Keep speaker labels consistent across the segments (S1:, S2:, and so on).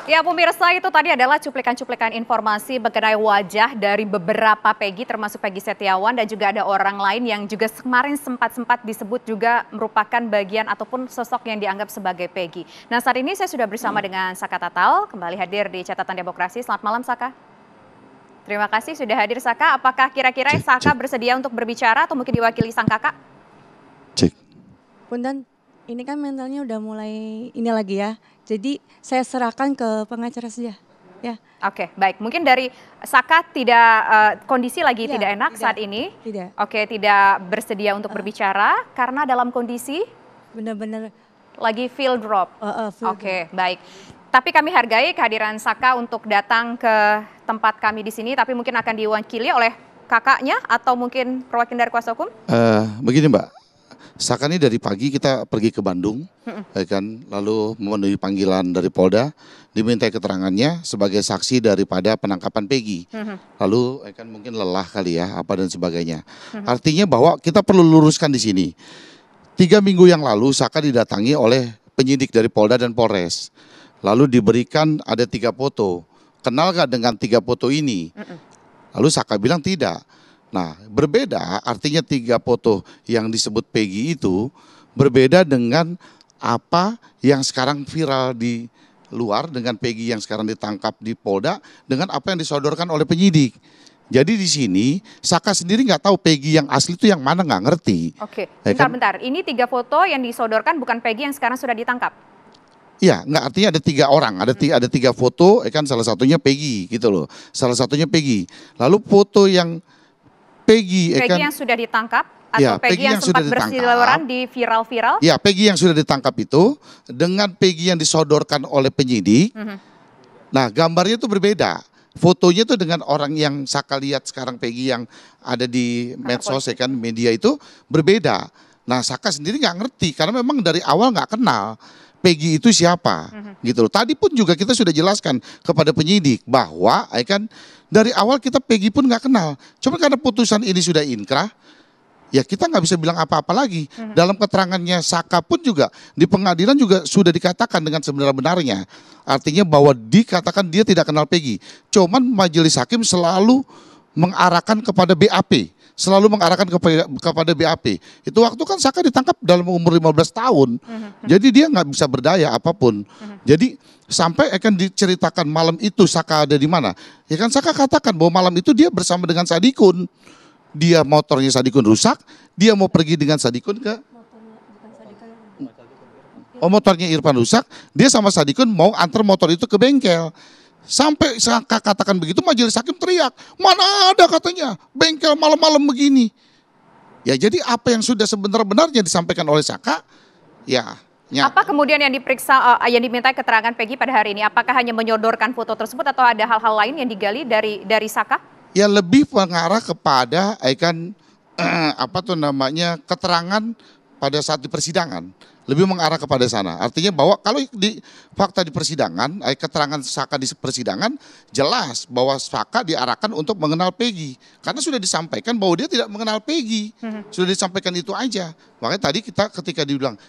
S1: Ya pemirsa, itu tadi adalah cuplikan-cuplikan informasi mengenai wajah dari beberapa Peggy termasuk Peggy Setiawan dan juga ada orang lain yang juga kemarin sempat disebut juga merupakan bagian ataupun sosok yang dianggap sebagai Peggy. Nah saat ini saya sudah bersama dengan Saka Tatal, kembali hadir di Catatan Demokrasi. Selamat malam Saka. Terima kasih sudah hadir Saka. Apakah kira-kira Saka bersedia untuk berbicara atau mungkin diwakili sang kakak?
S2: Cek.
S3: Punten, ini kan mentalnya udah mulai ini lagi ya. Jadi saya serahkan ke pengacara saja. Ya.
S1: Oke, baik. Mungkin dari Saka tidak kondisi lagi tidak enak saat ini.
S3: Tidak.
S1: Oke, tidak bersedia untuk berbicara karena dalam kondisi
S3: Benar-benar
S1: lagi feel drop.
S3: feel
S1: Oke, baik. Tapi kami hargai kehadiran Saka untuk datang ke tempat kami di sini, tapi mungkin akan diwakili oleh kakaknya atau mungkin perwakilan dari kuasa hukum?
S2: Begini Mbak. Saka ini dari pagi kita pergi ke Bandung, ya kan, lalu memenuhi panggilan dari Polda, diminta keterangannya sebagai saksi daripada penangkapan Peggy. Lalu ya kan mungkin lelah kali ya, apa dan sebagainya. Artinya bahwa kita perlu luruskan di sini. 3 minggu yang lalu Saka didatangi oleh penyidik dari Polda dan Polres. Lalu diberikan ada 3 foto. Kenal gak dengan 3 foto ini? Lalu Saka bilang tidak. Nah, berbeda artinya 3 foto yang disebut Peggy itu berbeda dengan apa yang sekarang viral di luar dengan Peggy yang sekarang ditangkap di Polda dengan apa yang disodorkan oleh penyidik. Jadi di sini Saka sendiri nggak tahu Peggy yang asli itu yang mana, nggak ngerti.
S1: Oke,
S2: Ya
S1: bentar. Ini 3 foto yang disodorkan bukan Peggy yang sekarang sudah ditangkap?
S2: Iya, nggak, artinya ada 3 orang, ada 3 foto, kan salah satunya Peggy gitu loh. Salah satunya Peggy. Lalu foto yang Peggy
S1: yang sudah ditangkap atau
S2: ya,
S1: Peggy yang sempat berseliweran di viral-viral?
S2: Ya, Peggy yang sudah ditangkap itu dengan Peggy yang disodorkan oleh penyidik. Nah, gambarnya itu berbeda. Fotonya itu dengan orang yang Saka lihat sekarang Peggy yang ada di medsos ya kan, media itu berbeda. Nah, Saka sendiri nggak ngerti karena memang dari awal nggak kenal Peggy itu siapa, gitu loh. Tadi pun juga kita sudah jelaskan kepada penyidik bahwa ya kan dari awal kita Peggy pun nggak kenal. Cuma karena putusan ini sudah inkrah, ya kita nggak bisa bilang apa-apa lagi. Dalam keterangannya Saka pun juga di pengadilan juga sudah dikatakan dengan sebenar-benarnya. Artinya bahwa dikatakan dia tidak kenal Peggy. Cuman majelis hakim selalu mengarahkan kepada BAP. Selalu mengarahkan kepada BAP. Itu waktu kan Saka ditangkap dalam umur 15 tahun. Jadi dia nggak bisa berdaya apapun. Jadi sampai akan diceritakan malam itu Saka ada di mana. Ya kan Saka katakan bahwa malam itu dia bersama dengan Sadikun. Dia motornya Sadikun rusak, dia mau pergi dengan Sadikun ke motornya Irfan rusak, dia sama Sadikun mau antar motor itu ke bengkel. Sampai Saka katakan begitu, majelis hakim teriak, mana ada katanya bengkel malam-malam begini. Ya jadi apa yang sudah sebenar-benarnya disampaikan oleh Saka, ya.
S1: Apa kemudian yang diperiksa, yang diminta keterangan Peggy pada hari ini? Apakah hanya menyodorkan foto tersebut atau ada hal-hal lain yang digali dari Saka?
S2: Ya lebih mengarah kepada keterangan pada saat di persidangan. Lebih mengarah kepada sana. Artinya bahwa kalau di fakta di persidangan, keterangan Saka di persidangan jelas bahwa Saka diarahkan untuk mengenal Peggy. Karena sudah disampaikan bahwa dia tidak mengenal Peggy. Sudah disampaikan itu aja. Makanya tadi kita ketika dibilang,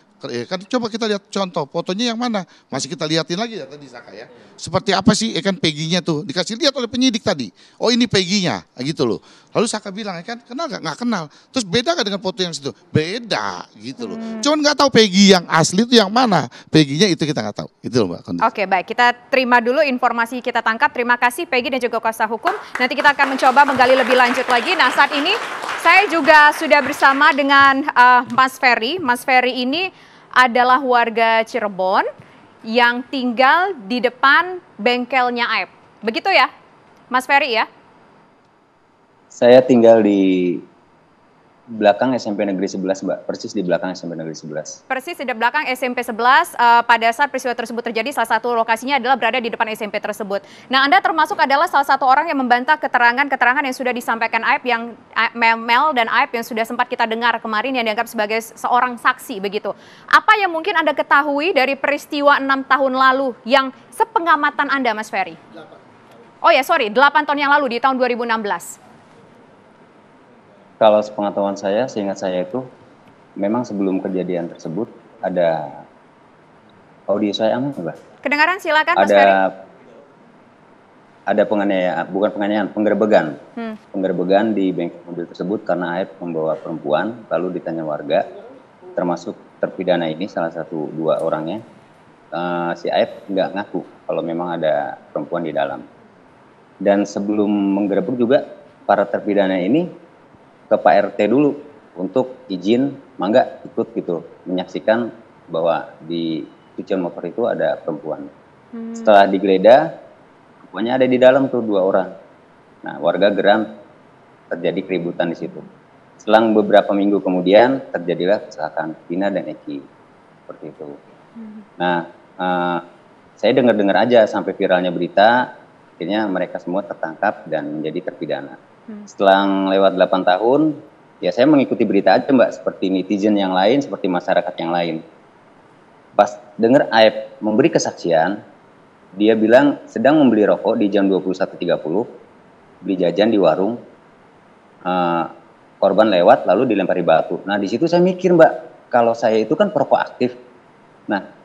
S2: kan coba kita lihat contoh fotonya yang mana. Masih kita lihatin lagi ya tadi Saka ya. Seperti apa sih kan Peggy-nya tuh. Dikasih lihat oleh penyidik tadi. Oh ini Peggy-nya gitu loh. Lalu Saka bilang kan kenal gak? Nggak kenal. Terus beda gak dengan foto yang situ? Beda gitu loh. Cuman nggak tahu Peggy yang asli itu yang mana. Peggy-nya itu kita nggak tahu. Itu loh Mbak.
S1: Oke baik, kita terima dulu informasi kita tangkap. Terima kasih Peggy dan juga kuasa hukum. Nanti kita akan mencoba menggali lebih lanjut lagi. Nah saat ini saya juga sudah bersama dengan Mas Ferry. Mas Ferry ini adalah warga Cirebon yang tinggal di depan bengkelnya Aib. Begitu ya Mas Ferry ya?
S4: Saya tinggal di belakang SMP Negeri 11, Mbak. Persis di belakang SMP Negeri 11.
S1: Persis di belakang SMP 11, pada saat peristiwa tersebut terjadi, salah satu lokasinya adalah berada di depan SMP tersebut. Nah, Anda termasuk adalah salah satu orang yang membantah keterangan yang sudah disampaikan Aib, yang Mel dan Aib yang sudah sempat kita dengar kemarin yang dianggap sebagai seorang saksi begitu. Apa yang mungkin Anda ketahui dari peristiwa 6 tahun lalu yang sepengamatan Anda, Mas Ferry? 8 tahun yang lalu di tahun 2016.
S4: Kalau sepengetahuan saya, seingat saya itu memang sebelum kejadian tersebut ada Audio saya aman, Mbak.
S1: Kedengaran, silakan Mas Ferry.
S4: Ada penganiayaan, bukan penganiayaan, penggerebegan. Penggerebegan di bengkel mobil tersebut karena Aep membawa perempuan, lalu ditanya warga, termasuk terpidana ini salah satu 2 orangnya, si Aep nggak ngaku kalau memang ada perempuan di dalam. Dan sebelum menggerebek juga para terpidana ini ke Pak RT dulu untuk izin, mangga ikut gitu, menyaksikan bahwa di cucian motor itu ada perempuan. Setelah digeledah, perempuannya ada di dalam tuh 2 orang. Nah, warga geram, terjadi keributan di situ. Selang beberapa minggu kemudian terjadilah kecelakaan Vina dan Eki, seperti itu. Nah, saya dengar-dengar aja sampai viralnya berita, akhirnya mereka semua tertangkap dan menjadi terpidana. Setelah lewat 8 tahun, ya saya mengikuti berita aja Mbak, seperti netizen yang lain, seperti masyarakat yang lain. Pas dengar Aep memberi kesaksian, dia bilang sedang membeli rokok di jam 21.30, beli jajan di warung, korban lewat lalu dilempari batu. Nah di situ saya mikir Mbak, kalau saya itu kan perokok aktif. Nah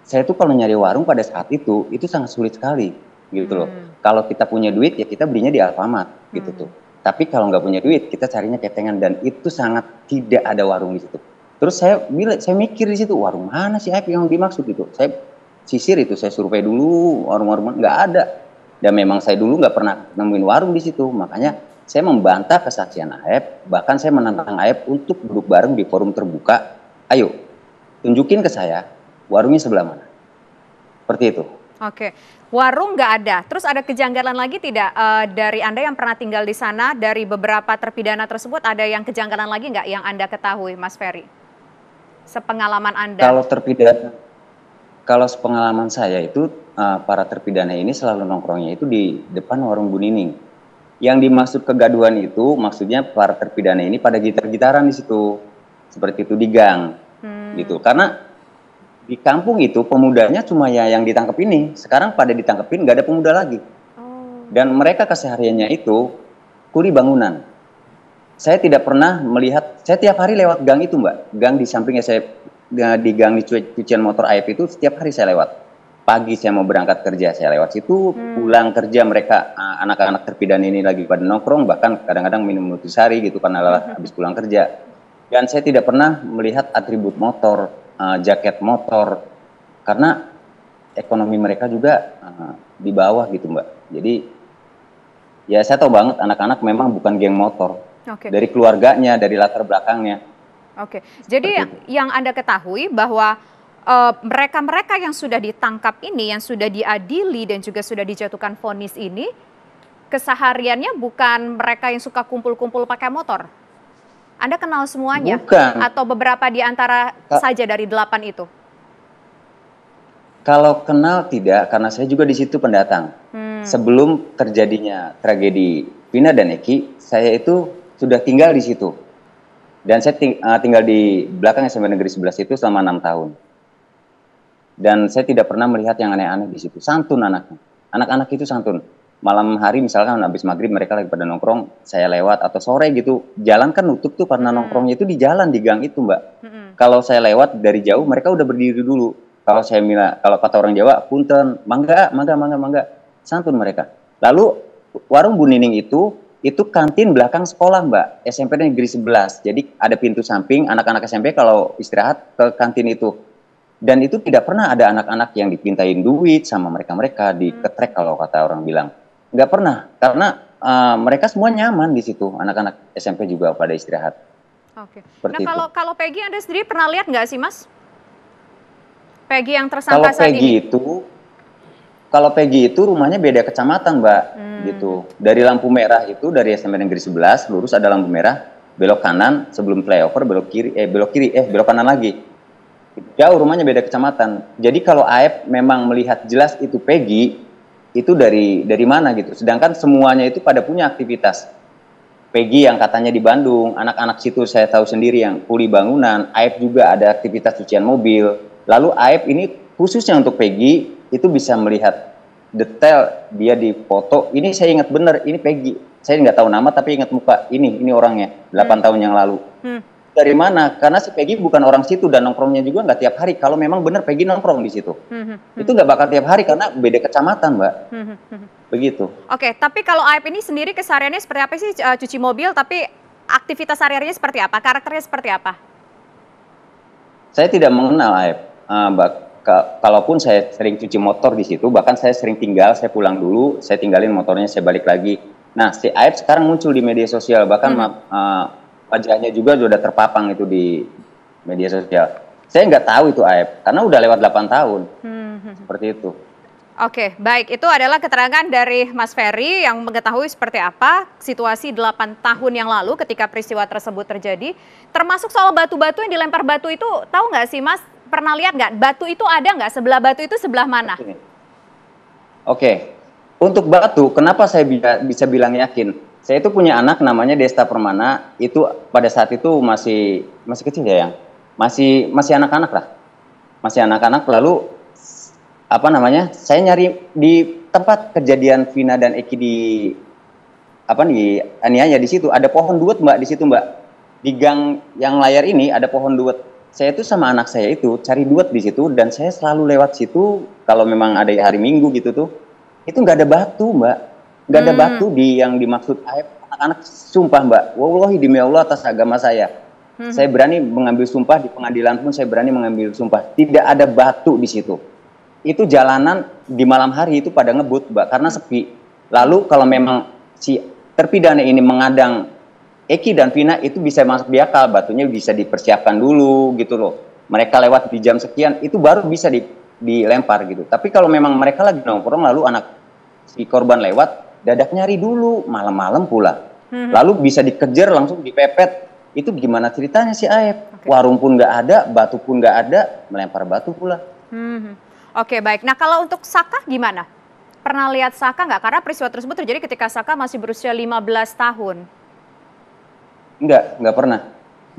S4: saya itu kalau nyari warung pada saat itu sangat sulit sekali gitu loh. Kalau kita punya duit ya kita belinya di Alfamart gitu tuh. Tapi kalau nggak punya duit kita carinya ketengan dan itu sangat tidak ada warung di situ. Terus saya mikir di situ warung mana sih Aep yang dimaksud gitu. Saya sisir itu, saya survei dulu warung-warung nggak ada. Dan memang saya dulu nggak pernah nemuin warung di situ. Makanya saya membantah kesaksian Aep. Bahkan saya menantang Aep untuk duduk bareng di forum terbuka. Ayo, tunjukin ke saya warungnya sebelah mana. Seperti itu.
S1: Oke, warung nggak ada. Terus ada kejanggalan lagi tidak dari Anda yang pernah tinggal di sana, dari beberapa terpidana tersebut, ada yang kejanggalan lagi nggak yang Anda ketahui, Mas Ferry? Sepengalaman Anda.
S4: Kalau sepengalaman saya itu para terpidana ini selalu nongkrongnya itu di depan warung Bu Nining. Yang dimaksud kegaduhan itu maksudnya para terpidana ini pada gitar-gitaran di situ. Seperti itu di gang. Gitu. Karena di kampung itu pemudanya cuma ya yang ditangkap ini. Sekarang pada ditangkepin nggak ada pemuda lagi. Dan mereka kesehariannya itu kuli bangunan. Saya tidak pernah melihat, saya tiap hari lewat gang itu Mbak. Gang di sampingnya saya, di gang di cucian motor Aep itu setiap hari saya lewat. Pagi saya mau berangkat kerja saya lewat situ, pulang kerja mereka anak-anak terpidana ini lagi pada nongkrong, bahkan kadang-kadang minum nutrisari gitu karena lelah habis pulang kerja. Dan saya tidak pernah melihat atribut motor, jaket motor, karena ekonomi mereka juga di bawah gitu Mbak. Jadi ya saya tahu banget anak-anak memang bukan geng motor. Dari keluarganya, dari latar belakangnya.
S1: Jadi yang Anda ketahui bahwa mereka-mereka yang sudah ditangkap ini, yang sudah diadili dan juga sudah dijatuhkan vonis ini, kesehariannya bukan mereka yang suka kumpul-kumpul pakai motor. Anda kenal semuanya?
S4: Bukan.
S1: Atau beberapa di antara saja dari 8 itu?
S4: Kalau kenal tidak, karena saya juga di situ pendatang. Sebelum terjadinya tragedi Vina dan Eki, saya itu sudah tinggal di situ. Dan saya tinggal di belakang SMP Negeri 11 itu selama 6 tahun. Dan saya tidak pernah melihat yang aneh-aneh di situ. Santun anaknya. Anak-anak itu santun. Malam hari misalkan habis maghrib mereka lagi pada nongkrong, saya lewat atau sore gitu. Jalan kan nutup tuh karena nongkrongnya itu di jalan, di gang itu Mbak. Kalau saya lewat dari jauh mereka udah berdiri dulu. Kalau saya bilang, kalau kata orang Jawa, punten, mangga. Santun mereka. Lalu warung Bu Nining itu kantin belakang sekolah Mbak, SMP Negeri 11. Jadi ada pintu samping, anak-anak SMP kalau istirahat ke kantin itu. Dan itu tidak pernah ada anak-anak yang dipintain duit sama mereka-mereka, diketrek kalau kata orang bilang. Nggak pernah, karena mereka semua nyaman di situ, anak-anak SMP juga pada istirahat.
S1: Nah kalau Peggy Anda sendiri pernah lihat nggak sih Mas? Peggy yang tersangka saat ini?
S4: Kalau Peggy itu rumahnya beda kecamatan Mbak. Gitu. Dari lampu merah itu dari SMP Negeri 11 lurus ada lampu merah, belok kanan sebelum flyover belok kanan lagi. Jauh rumahnya beda kecamatan. Jadi kalau Aep memang melihat jelas itu Peggy, itu dari mana gitu. Sedangkan semuanya itu pada punya aktivitas. Peggy yang katanya di Bandung, anak-anak situ saya tahu sendiri yang kuli bangunan, Aep juga ada aktivitas cucian mobil. Lalu Aep ini khususnya untuk Peggy itu bisa melihat detail dia di foto. Ini saya ingat benar, ini Peggy. Saya nggak tahu nama tapi ingat muka. Ini orangnya 8 tahun yang lalu. dari mana? Karena si Peggy bukan orang situ dan nongkrongnya juga nggak tiap hari. Kalau memang benar Peggy nongkrong di situ, itu nggak bakal tiap hari karena beda kecamatan, Mbak. Begitu.
S1: Oke, tapi kalau Aep ini sendiri kesehariannya seperti apa sih? Cuci mobil, tapi aktivitas sehari-harinya seperti apa? Karakternya seperti apa?
S4: Saya tidak mengenal Aep. Kalaupun saya sering cuci motor di situ, bahkan saya sering tinggal, saya pulang dulu, saya tinggalin motornya, saya balik lagi. Nah, si Aep sekarang muncul di media sosial, bahkan wajahnya juga sudah terpapang itu di media sosial. Saya nggak tahu itu Aep, karena udah lewat 8 tahun. Seperti itu.
S1: Oke, baik. Itu adalah keterangan dari Mas Ferry yang mengetahui seperti apa situasi 8 tahun yang lalu ketika peristiwa tersebut terjadi. Termasuk soal batu-batu yang dilempar batu itu, tahu nggak sih Mas? Pernah lihat nggak? Batu itu ada nggak? Sebelah batu itu sebelah mana?
S4: Oke. Untuk batu, kenapa saya bisa bilang yakin? Saya itu punya anak namanya Desta Permana, itu pada saat itu masih kecil ya, yang masih anak-anak lah. Masih anak-anak, lalu apa namanya? Saya nyari di tempat kejadian Vina dan Eki di aniaya di situ ada pohon duet, Mbak, di situ, Mbak. Di gang yang layar ini ada pohon duet. Saya itu sama anak saya itu cari duet di situ dan saya selalu lewat situ kalau memang ada hari Minggu gitu tuh. Itu nggak ada batu, Mbak. Nggak ada batu yang dimaksud Aep. Anak-anak sumpah, Mbak. Wallahi demi Allah atas agama saya. Saya berani mengambil sumpah di pengadilan pun saya berani mengambil sumpah. Tidak ada batu di situ. Itu jalanan di malam hari itu pada ngebut, Mbak, karena sepi. Lalu kalau memang si terpidana ini mengadang Eki dan Vina, itu bisa masuk di akal, batunya bisa dipersiapkan dulu gitu loh. Mereka lewat di jam sekian, itu baru bisa dilempar gitu. Tapi kalau memang mereka lagi nongkrong, lalu anak si korban lewat, dadak nyari dulu, malam-malam pula. Lalu bisa dikejar, langsung dipepet. Itu gimana ceritanya si Aep? Warung pun nggak ada, batu pun nggak ada, melempar batu pula.
S1: Oke, baik. Nah, kalau untuk Saka gimana? Pernah lihat Saka nggak? Karena peristiwa tersebut terjadi ketika Saka masih berusia 15 tahun.
S4: Nggak pernah.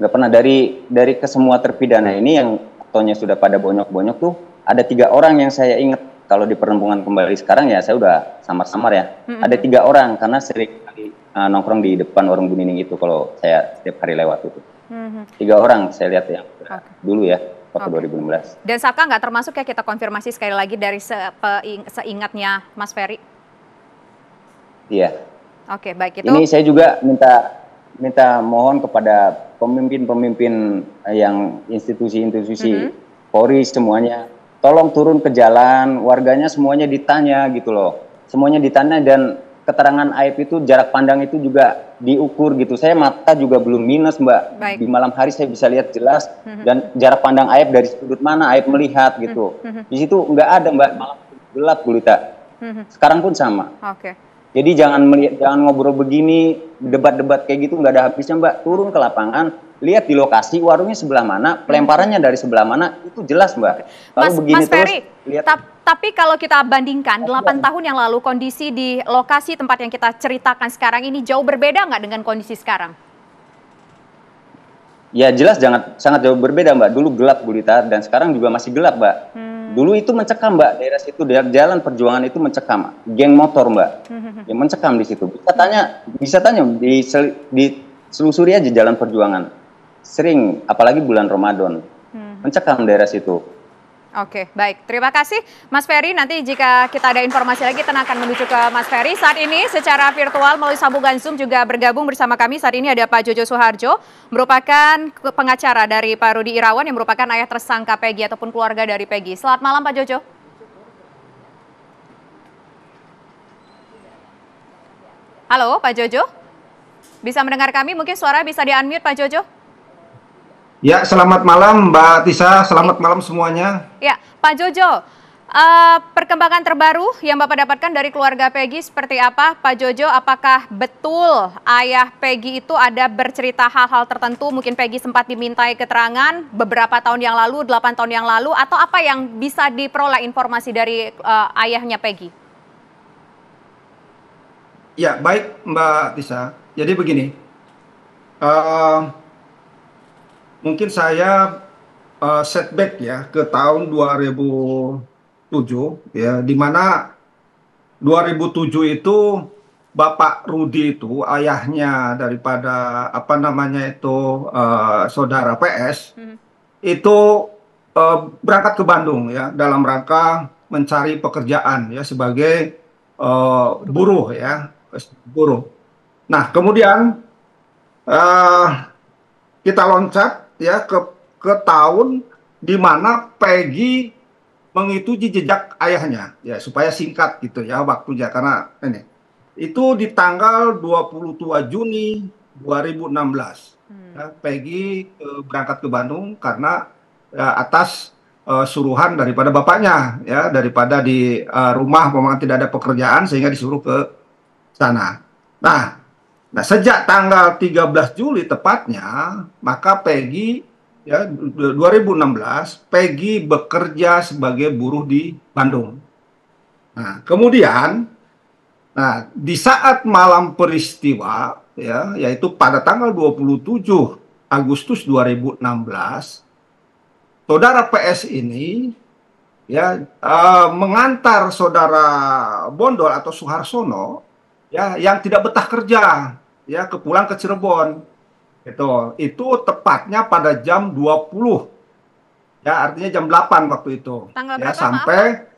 S4: Nggak pernah. Dari kesemua terpidana ini yang fotonya sudah pada bonyok-bonyok tuh, ada 3 orang yang saya ingat. Kalau di perempuan kembali sekarang ya saya udah samar-samar ya. Ada 3 orang karena sering nongkrong di depan warung Bu Nining itu kalau saya setiap hari lewat itu. 3 orang saya lihat ya. Dulu ya. Waktu 2016. Dan
S1: Saka nggak termasuk ya, kita konfirmasi sekali lagi dari seingatnya Mas Ferry?
S4: Iya.
S1: Oke, baik itu.
S4: Ini saya juga minta mohon kepada pemimpin-pemimpin yang institusi-institusi Polri semuanya, tolong turun ke jalan, warganya semuanya ditanya gitu loh. Semuanya ditanya dan keterangan Aep itu jarak pandang itu juga diukur gitu. Saya mata juga belum minus, Mbak.
S1: Baik.
S4: Di malam hari saya bisa lihat jelas dan jarak pandang Aep dari sudut mana Aep melihat gitu. Di situ nggak ada, Mbak, malam gelap gulita. Sekarang pun sama. Jadi jangan ngobrol begini, debat-debat kayak gitu nggak ada habisnya, Mbak. Turun ke lapangan, lihat di lokasi warungnya sebelah mana, pelemparannya dari sebelah mana, itu jelas, Mbak. Kalau begini
S1: Mas Ferry,
S4: terus lihat.
S1: Tapi kalau kita bandingkan 8 tahun yang lalu, kondisi di lokasi tempat yang kita ceritakan sekarang ini jauh berbeda nggak dengan kondisi sekarang?
S4: Ya jelas sangat jauh berbeda, Mbak. Dulu gelap gulita dan sekarang juga masih gelap, Mbak. Dulu itu mencekam, Mbak. Daerah situ, jalan perjuangan itu mencekam. Geng motor, Mbak. Yang mencekam di situ. Bisa tanya diselusuri aja jalan perjuangan. Sering, apalagi bulan Ramadan. Mencekam daerah situ.
S1: Oke, baik. Terima kasih Mas Ferry. Nanti jika kita ada informasi lagi, kita akan menuju ke Mas Ferry. Saat ini secara virtual melalui sambungan Zoom juga bergabung bersama kami. Saat ini ada Pak Jojo Suharjo, merupakan pengacara dari Pak Rudi Irawan yang merupakan ayah tersangka Peggy ataupun keluarga dari Peggy. Selamat malam Pak Jojo. Halo Pak Jojo, bisa mendengar kami? Mungkin suara bisa di-unmute Pak Jojo.
S5: Ya, selamat malam Mbak Tisa, selamat malam semuanya.
S1: Ya, Pak Jojo, perkembangan terbaru yang Bapak dapatkan dari keluarga Peggy seperti apa? Pak Jojo, apakah betul ayah Peggy itu ada bercerita hal-hal tertentu, mungkin Peggy sempat dimintai keterangan beberapa tahun yang lalu, 8 tahun yang lalu, atau apa yang bisa diperoleh informasi dari ayahnya Peggy?
S5: Ya, baik Mbak Tisa, jadi begini. Mungkin saya setback ya ke tahun 2007 ya, di mana 2007 itu Bapak Rudi itu ayahnya daripada apa namanya itu saudara PS itu berangkat ke Bandung ya dalam rangka mencari pekerjaan ya sebagai buruh ya buruh. Nah kemudian eh, kita loncat ya ke tahun di mana Peggy mengikuti jejak ayahnya ya supaya singkat gitu ya waktunya karena ini itu di tanggal 22 Juni 2016 ya, Peggy berangkat ke Bandung karena ya, atas suruhan daripada bapaknya ya daripada di rumah memang tidak ada pekerjaan sehingga disuruh ke sana. Nah, sejak tanggal 13 Juli tepatnya, maka Peggy ya 2016 Peggy bekerja sebagai buruh di Bandung. Nah, kemudian di saat malam peristiwa ya yaitu pada tanggal 27 Agustus 2016, saudara PS ini ya mengantar saudara Bondol atau Suharsono ya yang tidak betah kerja ya pulang ke Cirebon itu tepatnya pada jam 20 ya artinya jam 8 waktu itu
S1: Tanggal
S5: ya
S1: berapa,
S5: sampai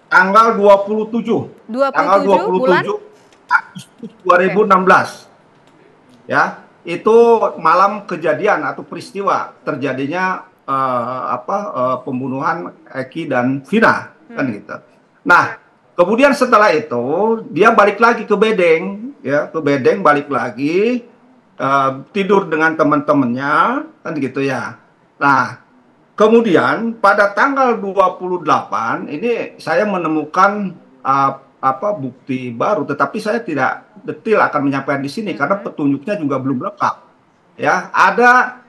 S5: tanggal 27 tanggal 27
S1: bulan?
S5: Agustus 2016 ya itu malam kejadian atau peristiwa terjadinya pembunuhan Eki dan Vina kan gitu. Nah kemudian setelah itu dia balik lagi ke Bedeng ya ke Bedeng balik lagi tidur dengan teman-temannya kan gitu ya. Nah kemudian pada tanggal 28 ini saya menemukan bukti baru tetapi saya tidak detail akan menyampaikan di sini karena petunjuknya juga belum lengkap. Ya, ada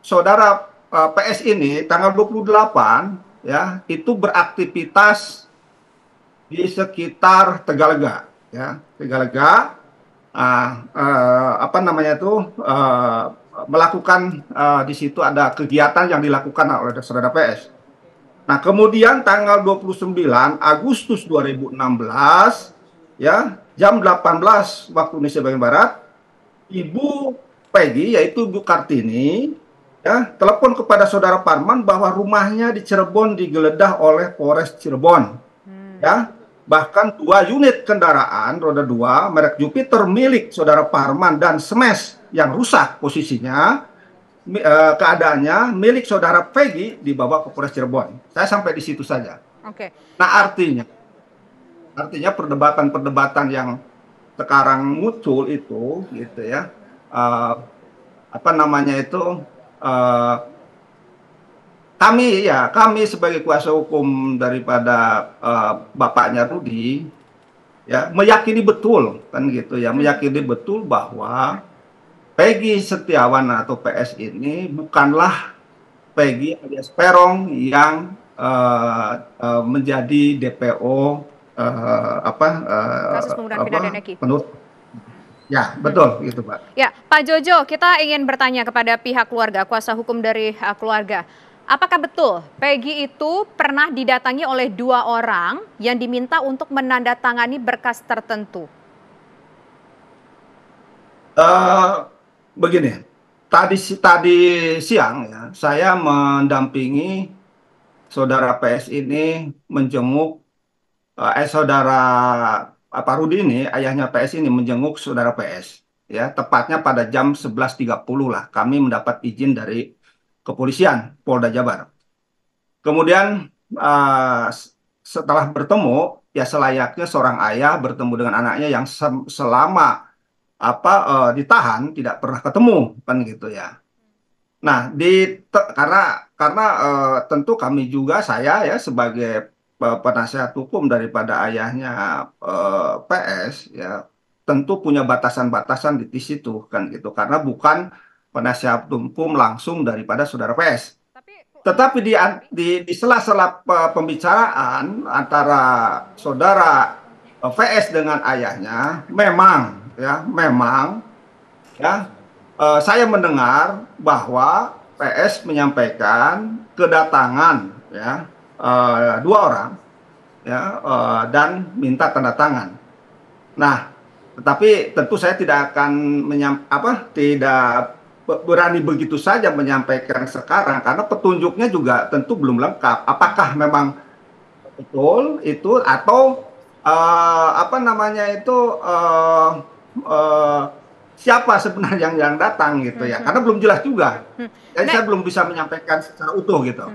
S5: saudara PS ini tanggal 28 ya itu beraktivitas di sekitar Tegalega ya. Tegalega melakukan di situ ada kegiatan yang dilakukan oleh saudara PS. Nah, kemudian tanggal 29 Agustus 2016 ya, jam 18 waktu Indonesia bagian Barat, Ibu Peggy yaitu Ibu Kartini ya, telepon kepada saudara Parman bahwa rumahnya di Cirebon digeledah oleh Polres Cirebon. Ya. Bahkan 2 unit kendaraan roda 2 merek Jupiter milik saudara Parman dan Smash yang rusak posisinya keadaannya milik saudara Peggy dibawa ke Polres Cirebon. Saya sampai di situ saja.
S1: Oke.
S5: Nah, artinya perdebatan-perdebatan yang sekarang muncul itu gitu ya. Kami sebagai kuasa hukum daripada bapaknya Rudi ya meyakini betul kan gitu ya, meyakini betul bahwa Peggy Setiawan atau PS ini bukanlah Peggy alias Peron yang menjadi DPO
S1: Kasus pembunuhan Vina dan Eki.
S5: Ya, betul gitu, Pak.
S1: Ya, Pak Jojo, kita ingin bertanya kepada pihak keluarga, kuasa hukum dari keluarga. Apakah betul Peggy itu pernah didatangi oleh 2 orang yang diminta untuk menandatangani berkas tertentu?
S5: Begini, tadi siang ya, saya mendampingi saudara PS ini menjenguk saudara Rudi ini, ayahnya PS ini menjenguk saudara PS. Ya, tepatnya pada jam 11.30 lah, kami mendapat izin dari kepolisian Polda Jabar. Kemudian setelah bertemu, ya selayaknya seorang ayah bertemu dengan anaknya yang selama ditahan tidak pernah ketemu kan gitu ya. Nah, karena tentu kami juga saya ya sebagai penasihat hukum daripada ayahnya PS ya tentu punya batasan-batasan di situ kan gitu karena bukan penasihat hukum langsung daripada saudara PS. Tetapi di sela-sela pembicaraan antara saudara VS dengan ayahnya memang saya mendengar bahwa PS menyampaikan kedatangan ya 2 orang ya dan minta tanda tangan. Nah, Tetapi tentu saya tidak akan tidak berani begitu saja menyampaikan sekarang karena petunjuknya juga tentu belum lengkap. Apakah memang betul itu atau siapa sebenarnya yang datang gitu ya? Karena belum jelas juga. Jadi saya belum bisa menyampaikan secara utuh gitu.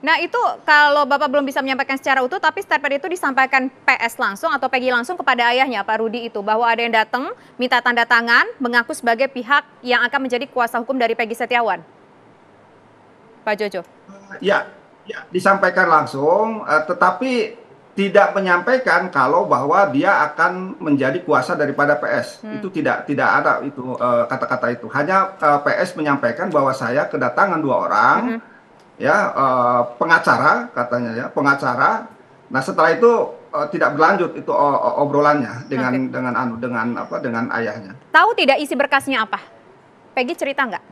S1: Nah itu kalau Bapak belum bisa menyampaikan secara utuh, tapi statement itu disampaikan PS langsung atau Peggy langsung kepada ayahnya, Pak Rudi itu, bahwa ada yang datang, minta tanda tangan, mengaku sebagai pihak yang akan menjadi kuasa hukum dari Peggy Setiawan. Pak Jojo.
S5: Ya, disampaikan langsung, tetapi tidak menyampaikan kalau bahwa dia akan menjadi kuasa daripada PS. Itu tidak ada itu kata-kata itu. Hanya PS menyampaikan bahwa saya kedatangan 2 orang. Ya, pengacara katanya ya, pengacara. Nah, setelah itu tidak berlanjut itu obrolannya dengan ayahnya.
S1: Tahu tidak isi berkasnya apa? Peggy cerita nggak?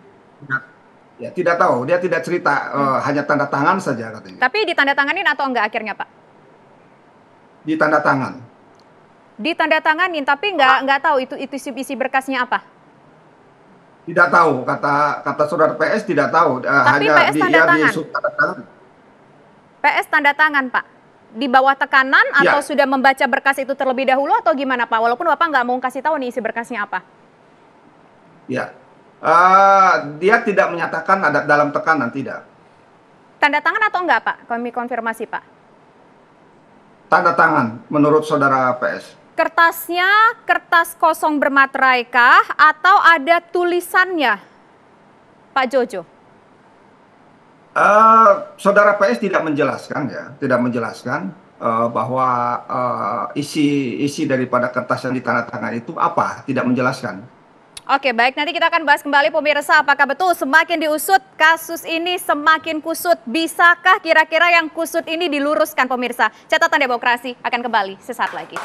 S5: Ya, tidak tahu. Dia tidak cerita, hanya tanda tangan saja katanya.
S1: Tapi ditandatanganin atau enggak akhirnya, Pak?
S5: Ditanda tangan.
S1: Ditandatanganin, tapi nggak tahu itu isi berkasnya apa?
S5: Tidak tahu, kata saudara PS tidak tahu.
S1: Tapi
S5: hanya
S1: PS tanda tangan. PS tanda tangan, Pak. Di bawah tekanan atau sudah membaca berkas itu terlebih dahulu atau gimana, Pak? Walaupun Bapak nggak mau kasih tahu nih isi berkasnya apa.
S5: Ya, dia tidak menyatakan ada dalam tekanan, tidak.
S1: Tanda tangan atau enggak, Pak? Kami konfirmasi, Pak.
S5: Tanda tangan, menurut saudara PS.
S1: Kertasnya kertas kosong bermaterai kah atau ada tulisannya, Pak Jojo?
S5: Saudara PS tidak menjelaskan ya, tidak menjelaskan bahwa isi daripada kertas yang ditandatangani itu apa, tidak menjelaskan.
S1: Oke, baik, nanti kita akan bahas kembali pemirsa, apakah betul semakin diusut kasus ini semakin kusut? Bisakah kira-kira yang kusut ini diluruskan pemirsa? Catatan Demokrasi akan kembali sesaat lagi.